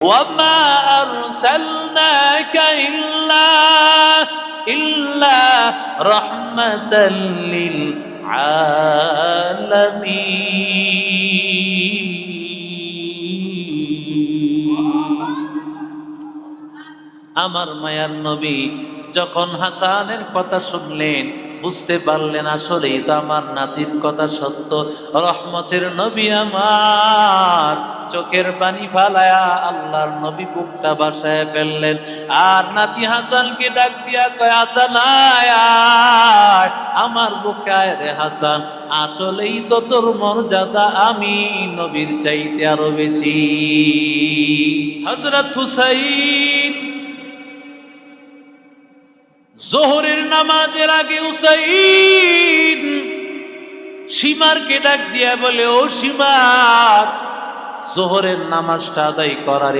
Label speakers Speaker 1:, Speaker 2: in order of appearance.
Speaker 1: ওয়ামা আরসালনাকা ইল্লা রাহমাতাল লিল আলামিন। আমার মায়ার নবী যখন হাসানের কথা শুনলেন, বুঝতে পারলেন আসলেই তো আমার নাতির কথা সত্য। রহমতের নবী আমার চোখের পানি ফালায়া আল্লাহর নবী বুকটা বাসায় ফেললেন। আর নাতি হাসানকে ডাক দিয়া কয়, হাসান আয় আয়, আমার বুকে আয় রে হাসান, আসলেই তো তোর মর্যাদা আমি নবীর চাইতে আরো বেশি। হযরত হুসাইন জোহরের নামাজের আগে হুসাইন সীমারকে ডাক দিয়া বলে, ও সীমার, জোহরের নামাজটা আদায় করার